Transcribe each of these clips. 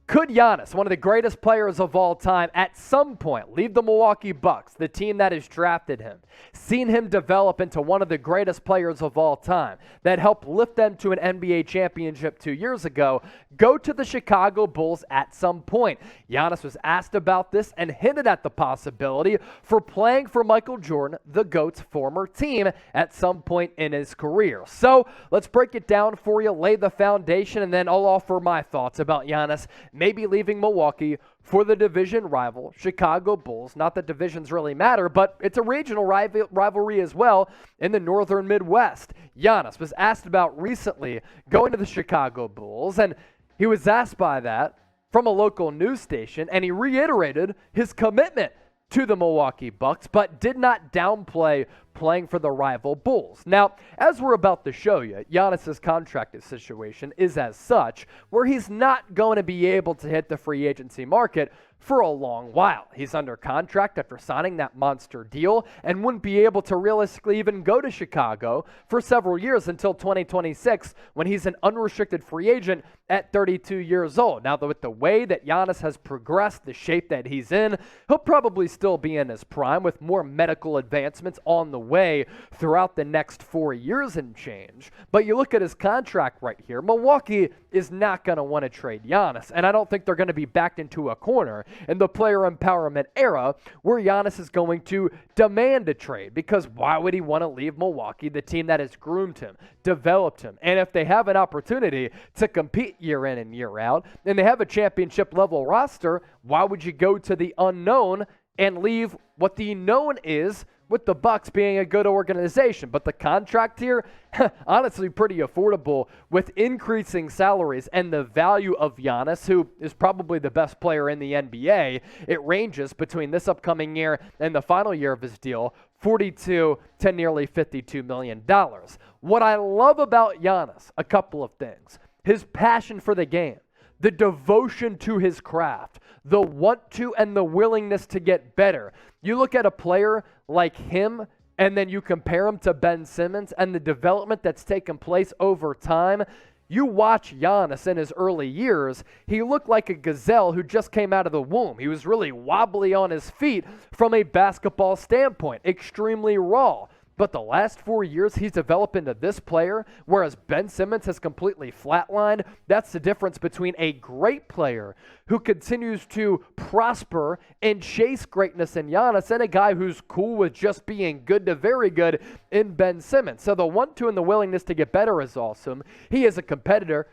Could Giannis, one of the greatest players of all time, at some point leave the Milwaukee Bucks, the team that has drafted him, seen him develop into one of the greatest players of all time, that helped lift them to an NBA championship 2 years ago, go to the Chicago Bulls at some point? Giannis was asked about this and hinted at the possibility for playing for Michael Jordan, the GOAT's former team, at some point in his career. So let's break it down for you, lay the foundation, and then I'll offer my thoughts about Giannis maybe leaving Milwaukee for the division rival, Chicago Bulls. Not that divisions really matter, but it's a regional rivalry as well in the northern Midwest. Giannis was asked about recently going to the Chicago Bulls, and he was asked by that from a local news station, and he reiterated his commitment to the Milwaukee Bucks, but did not downplay playing for the rival Bulls. Now, as we're about to show you, Giannis's contract situation is as such where he's not going to be able to hit the free agency market for a long while. He's under contract after signing that monster deal and wouldn't be able to realistically even go to Chicago for several years until 2026 when he's an unrestricted free agent at 32 years old. Now, with the way that Giannis has progressed, the shape that he's in, he'll probably still be in his prime with more medical advancements on the way throughout the next 4 years and change. But you look at his contract right here, Milwaukee is not going to want to trade Giannis, and I don't think they're going to be backed into a corner in the player empowerment era where Giannis is going to demand a trade, because why would he want to leave Milwaukee, the team that has groomed him, developed him? And if they have an opportunity to compete year in and year out, and they have a championship level roster, why would you go to the unknown and leave what the known is, with the Bucks being a good organization? But the contract here, honestly pretty affordable with increasing salaries and the value of Giannis, who is probably the best player in the NBA. It ranges between this upcoming year and the final year of his deal, $42 to nearly $52 million. What I love about Giannis, a couple of things. His passion for the game, the devotion to his craft, the want to and the willingness to get better. You look at a player like him, and then you compare him to Ben Simmons and the development that's taken place over time. You watch Giannis in his early years, he looked like a gazelle who just came out of the womb. He was really wobbly on his feet from a basketball standpoint, extremely raw. But the last 4 years, he's developed into this player, whereas Ben Simmons has completely flatlined. That's the difference between a great player who continues to prosper and chase greatness in Giannis and a guy who's cool with just being good to very good in Ben Simmons. So the want-to and the willingness to get better is awesome. He is a competitor.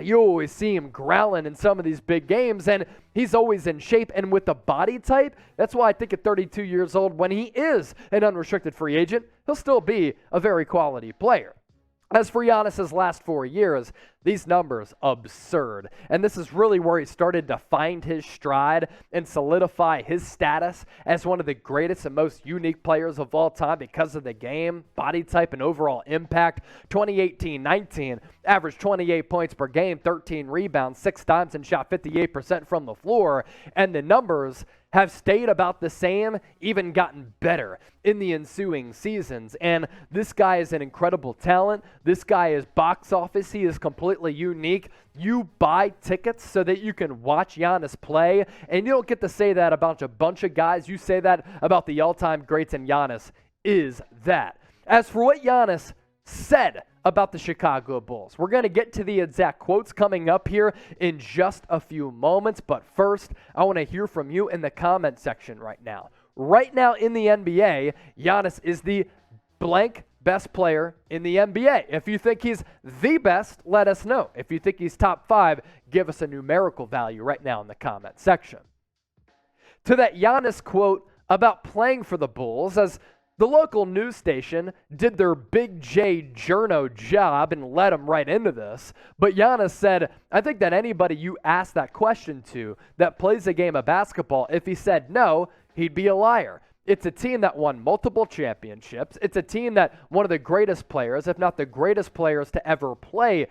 You always see him growling in some of these big games, and he's always in shape and with the body type. That's why I think at 32 years old, when he is an unrestricted free agent, he'll still be a very quality player. As for Giannis's last 4 years, these numbers, absurd. And this is really where he started to find his stride and solidify his status as one of the greatest and most unique players of all time because of the game, body type, and overall impact. 2018-19, averaged 28 points per game, 13 rebounds, 6 times, and shot 58% from the floor. And the numbers have stayed about the same, even gotten better in the ensuing seasons. And this guy is an incredible talent. This guy is box office. He is completely unique. You buy tickets so that you can watch Giannis play, and you don't get to say that about a bunch of guys. You say that about the all-time greats, and Giannis is that. As for what Giannis said about the Chicago Bulls, we're going to get to the exact quotes coming up here in just a few moments, but first, I want to hear from you in the comment section right now. Right now in the NBA, Giannis is the blank best player in the NBA. If you think he's the best, let us know. If you think he's top 5, give us a numerical value right now in the comment section. To that Giannis quote about playing for the Bulls, as the local news station did their Big J journo job and led him right into this. But Giannis said, I think that anybody you ask that question to that plays a game of basketball, if he said no, he'd be a liar. It's a team that won multiple championships. It's a team that one of the greatest players, if not the greatest players to ever played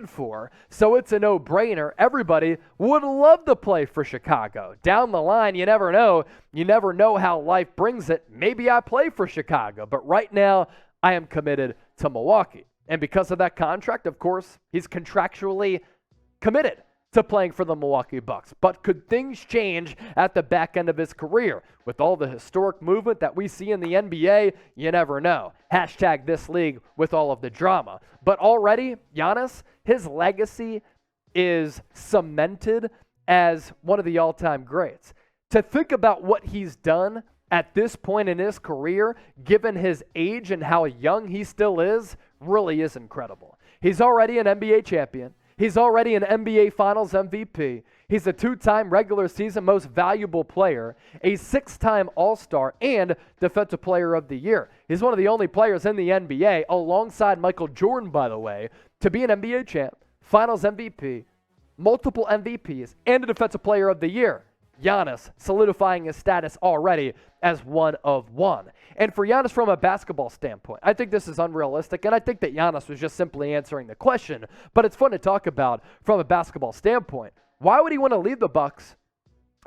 for. So it's a no-brainer. Everybody would love to play for Chicago. Down the line, you never know. You never know how life brings it. Maybe I play for Chicago, but right now I am committed to Milwaukee. And because of that contract, of course, he's contractually committed to playing for the Milwaukee Bucks. But could things change at the back end of his career? With all the historic movement that we see in the NBA, you never know. Hashtag this league with all of the drama. But already, Giannis, his legacy is cemented as one of the all-time greats. To think about what he's done at this point in his career, given his age and how young he still is, really is incredible. He's already an NBA champion. He's already an NBA Finals MVP. He's a 2-time regular season most valuable player, a 6-time All-Star, and Defensive Player of the Year. He's one of the only players in the NBA, alongside Michael Jordan, by the way, to be an NBA champ, Finals MVP, multiple MVPs, and a Defensive Player of the Year. Giannis solidifying his status already as one of one. And for Giannis from a basketball standpoint, I think this is unrealistic, and I think that Giannis was just simply answering the question, but it's fun to talk about from a basketball standpoint. Why would he want to leave the Bucks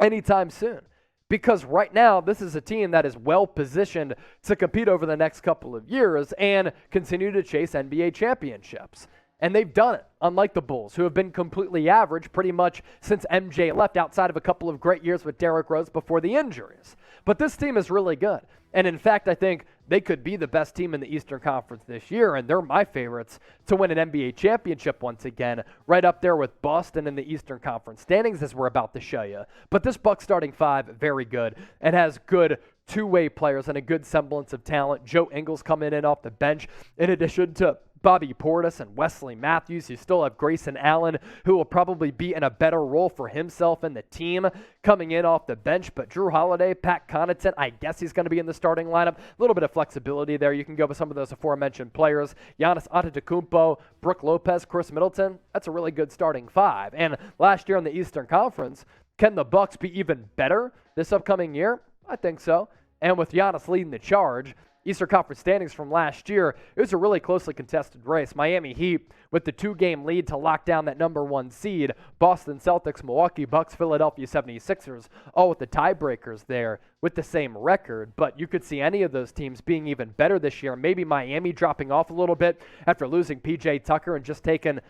anytime soon? Because right now, this is a team that is well positioned to compete over the next couple of years and continue to chase NBA championships. And they've done it, unlike the Bulls, who have been completely average pretty much since MJ left, outside of a couple of great years with Derrick Rose before the injuries. But this team is really good. And in fact, I think they could be the best team in the Eastern Conference this year, and they're my favorites to win an NBA championship once again, right up there with Boston in the Eastern Conference standings, as we're about to show you. But this Bucks starting five, very good, and has good two-way players and a good semblance of talent. Joe Ingles coming in off the bench, in addition to Bobby Portis and Wesley Matthews. You still have Grayson Allen, who will probably be in a better role for himself and the team coming in off the bench. But Drew Holiday, Pat Connaughton, I guess he's going to be in the starting lineup. A little bit of flexibility there. You can go with some of those aforementioned players. Giannis Antetokounmpo, Brook Lopez, Chris Middleton. That's a really good starting five. And last year in the Eastern Conference, can the Bucks be even better this upcoming year? I think so. And with Giannis leading the charge, Eastern Conference standings from last year, it was a really closely contested race. Miami Heat with the 2-game lead to lock down that number 1 seed. Boston Celtics, Milwaukee Bucks, Philadelphia 76ers, all with the tiebreakers there with the same record. But you could see any of those teams being even better this year. Maybe Miami dropping off a little bit after losing P.J. Tucker and just taking,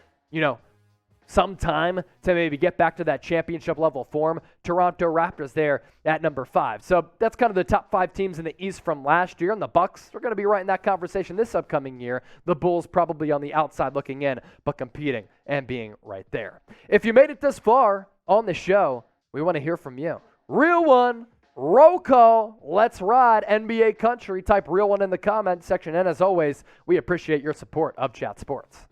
some time to maybe get back to that championship level form. Toronto Raptors there at number 5. So that's kind of the top 5 teams in the East from last year. And the Bucks are going to be right in that conversation this upcoming year. The Bulls probably on the outside looking in, but competing and being right there. If you made it this far on the show, we want to hear from you. Real one, roll call, let's ride, NBA country. Type real one in the comment section. And as always, we appreciate your support of Chat Sports.